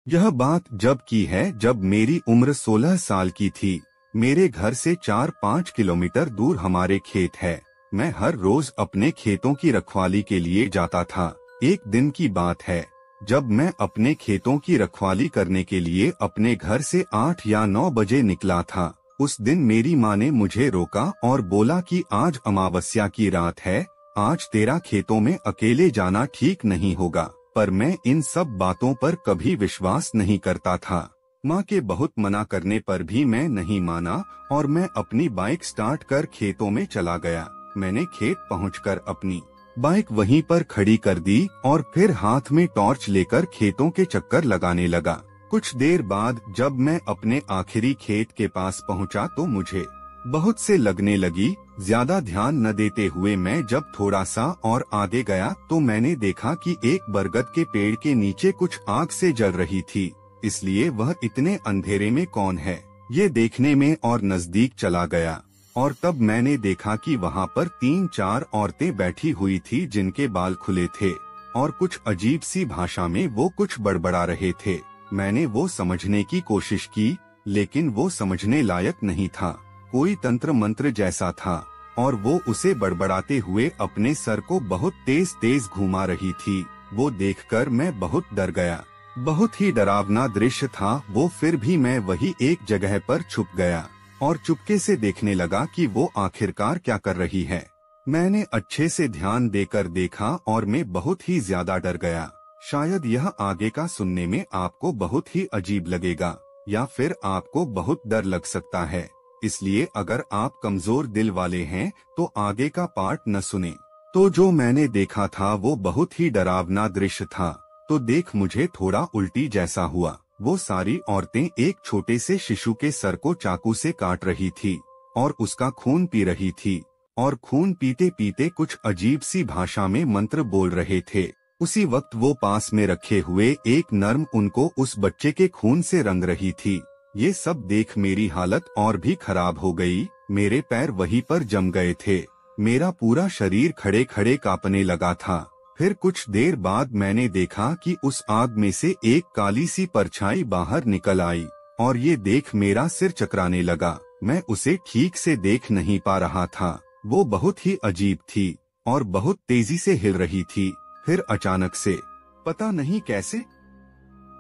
यह बात जब की है जब मेरी उम्र 16 साल की थी। मेरे घर से 4-5 किलोमीटर दूर हमारे खेत है। मैं हर रोज अपने खेतों की रखवाली के लिए जाता था। एक दिन की बात है, जब मैं अपने खेतों की रखवाली करने के लिए अपने घर से 8 या 9 बजे निकला था। उस दिन मेरी माँ ने मुझे रोका और बोला कि आज अमावस्या की रात है, आज तेरा खेतों में अकेले जाना ठीक नहीं होगा। पर मैं इन सब बातों पर कभी विश्वास नहीं करता था। माँ के बहुत मना करने पर भी मैं नहीं माना और मैं अपनी बाइक स्टार्ट कर खेतों में चला गया। मैंने खेत पहुंचकर अपनी बाइक वहीं पर खड़ी कर दी और फिर हाथ में टॉर्च लेकर खेतों के चक्कर लगाने लगा। कुछ देर बाद जब मैं अपने आखिरी खेत के पास पहुंचा तो मुझे बहुत से लगने लगी। ज्यादा ध्यान न देते हुए मैं जब थोड़ा सा और आगे गया तो मैंने देखा कि एक बरगद के पेड़ के नीचे कुछ आग से जल रही थी। इसलिए वह इतने अंधेरे में कौन है, ये देखने में और नजदीक चला गया और तब मैंने देखा कि वहाँ पर 3-4 औरतें बैठी हुई थी जिनके बाल खुले थे और कुछ अजीब सी भाषा में वो कुछ बड़बड़ा रहे थे। मैंने वो समझने की कोशिश की, लेकिन वो समझने लायक नहीं था। कोई तंत्र मंत्र जैसा था और वो उसे बड़बड़ाते हुए अपने सर को बहुत तेज तेज घुमा रही थी। वो देखकर मैं बहुत डर गया। बहुत ही डरावना दृश्य था वो। फिर भी मैं वही एक जगह पर छुप गया और चुपके से देखने लगा कि वो आखिरकार क्या कर रही है। मैंने अच्छे से ध्यान देकर देखा और मैं बहुत ही ज्यादा डर गया। शायद यह आगे का सुनने में आपको बहुत ही अजीब लगेगा या फिर आपको बहुत डर लग सकता है, इसलिए अगर आप कमजोर दिल वाले हैं तो आगे का पार्ट न सुने। तो जो मैंने देखा था वो बहुत ही डरावना दृश्य था। तो देख मुझे थोड़ा उल्टी जैसा हुआ। वो सारी औरतें एक छोटे से शिशु के सर को चाकू से काट रही थी और उसका खून पी रही थी और खून पीते पीते कुछ अजीब सी भाषा में मंत्र बोल रहे थे। उसी वक्त वो पास में रखे हुए एक नर्म उनको उस बच्चे के खून से रंग रही थी। ये सब देख मेरी हालत और भी खराब हो गई। मेरे पैर वहीं पर जम गए थे। मेरा पूरा शरीर खड़े खड़े कांपने लगा था। फिर कुछ देर बाद मैंने देखा कि उस आग में से एक काली सी परछाई बाहर निकल आई और ये देख मेरा सिर चकराने लगा। मैं उसे ठीक से देख नहीं पा रहा था। वो बहुत ही अजीब थी और बहुत तेजी से हिल रही थी। फिर अचानक से पता नहीं कैसे,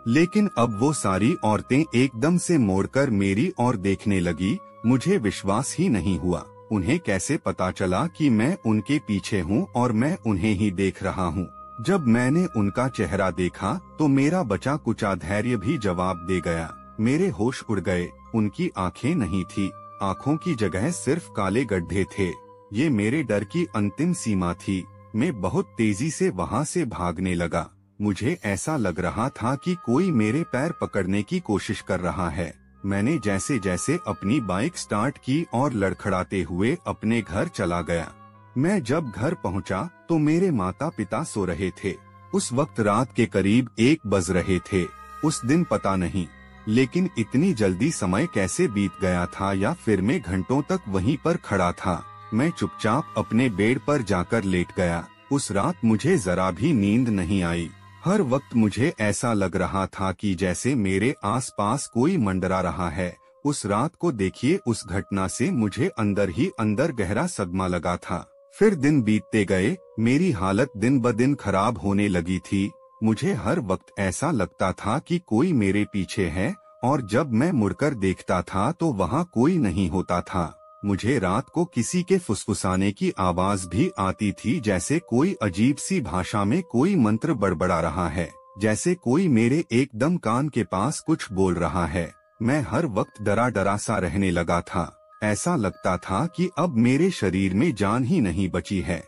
लेकिन अब वो सारी औरतें एकदम से मोड़कर मेरी ओर देखने लगी। मुझे विश्वास ही नहीं हुआ। उन्हें कैसे पता चला कि मैं उनके पीछे हूँ और मैं उन्हें ही देख रहा हूँ। जब मैंने उनका चेहरा देखा तो मेरा बचा कुचा धैर्य भी जवाब दे गया। मेरे होश उड़ गए। उनकी आंखें नहीं थी, आंखों की जगह सिर्फ काले गड्ढे थे। ये मेरे डर की अंतिम सीमा थी। मैं बहुत तेजी से वहाँ से भागने लगा। मुझे ऐसा लग रहा था कि कोई मेरे पैर पकड़ने की कोशिश कर रहा है। मैंने जैसे जैसे अपनी बाइक स्टार्ट की और लड़खड़ाते हुए अपने घर चला गया। मैं जब घर पहुंचा तो मेरे माता पिता सो रहे थे। उस वक्त रात के करीब 1 बज रहे थे। उस दिन पता नहीं, लेकिन इतनी जल्दी समय कैसे बीत गया था या फिर मैं घंटों तक वहीं पर खड़ा था। मैं चुपचाप अपने बेड पर जाकर लेट गया। उस रात मुझे जरा भी नींद नहीं आई। हर वक्त मुझे ऐसा लग रहा था कि जैसे मेरे आसपास कोई मंडरा रहा है। उस रात को देखिए, उस घटना से मुझे अंदर ही अंदर गहरा सदमा लगा था। फिर दिन बीतते गए, मेरी हालत दिन ब दिन खराब होने लगी थी। मुझे हर वक्त ऐसा लगता था कि कोई मेरे पीछे है और जब मैं मुड़कर देखता था तो वहाँ कोई नहीं होता था। मुझे रात को किसी के फुसफुसाने की आवाज भी आती थी, जैसे कोई अजीब सी भाषा में कोई मंत्र बड़बड़ा रहा है, जैसे कोई मेरे एकदम कान के पास कुछ बोल रहा है। मैं हर वक्त डरा डरा सा रहने लगा था। ऐसा लगता था कि अब मेरे शरीर में जान ही नहीं बची है।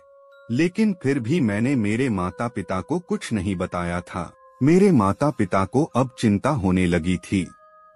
लेकिन फिर भी मैंने मेरे माता पिता को कुछ नहीं बताया था। मेरे माता पिता को अब चिंता होने लगी थी।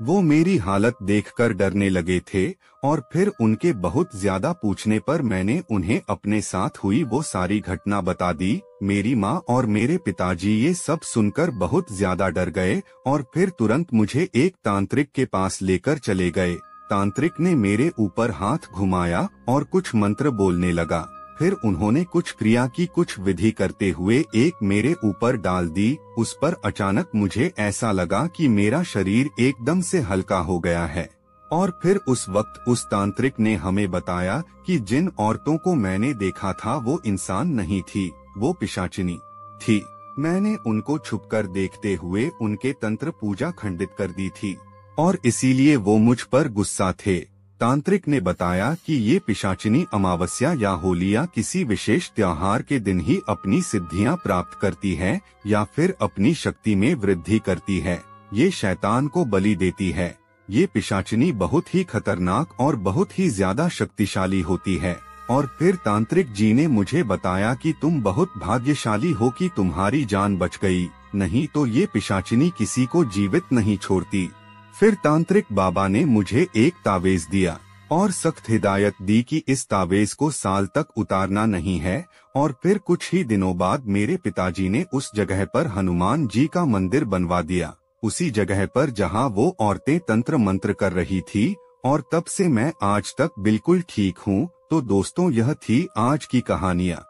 वो मेरी हालत देखकर डरने लगे थे और फिर उनके बहुत ज्यादा पूछने पर मैंने उन्हें अपने साथ हुई वो सारी घटना बता दी। मेरी माँ और मेरे पिताजी ये सब सुनकर बहुत ज्यादा डर गए और फिर तुरंत मुझे एक तांत्रिक के पास लेकर चले गए। तांत्रिक ने मेरे ऊपर हाथ घुमाया और कुछ मंत्र बोलने लगा। फिर उन्होंने कुछ क्रिया की कुछ विधि करते हुए एक मेरे ऊपर डाल दी। उस पर अचानक मुझे ऐसा लगा कि मेरा शरीर एकदम से हल्का हो गया है। और फिर उस वक्त उस तांत्रिक ने हमें बताया कि जिन औरतों को मैंने देखा था वो इंसान नहीं थी, वो पिशाचिनी थी। मैंने उनको छुपकर देखते हुए उनके तंत्र पूजा खंडित कर दी थी और इसीलिए वो मुझ पर गुस्सा थे। तांत्रिक ने बताया कि ये पिशाचिनी अमावस्या या होली या किसी विशेष त्योहार के दिन ही अपनी सिद्धियां प्राप्त करती है या फिर अपनी शक्ति में वृद्धि करती है। ये शैतान को बलि देती है। ये पिशाचिनी बहुत ही खतरनाक और बहुत ही ज्यादा शक्तिशाली होती है। और फिर तांत्रिक जी ने मुझे बताया कि तुम बहुत भाग्यशाली हो कि तुम्हारी जान बच गई, नहीं तो ये पिशाचिनी किसी को जीवित नहीं छोड़ती। फिर तांत्रिक बाबा ने मुझे एक तावेज दिया और सख्त हिदायत दी कि इस तावेज को साल तक उतारना नहीं है। और फिर कुछ ही दिनों बाद मेरे पिताजी ने उस जगह पर हनुमान जी का मंदिर बनवा दिया, उसी जगह पर जहां वो औरतें तंत्र मंत्र कर रही थी। और तब से मैं आज तक बिल्कुल ठीक हूँ। तो दोस्तों, यह थी आज की कहानियाँ।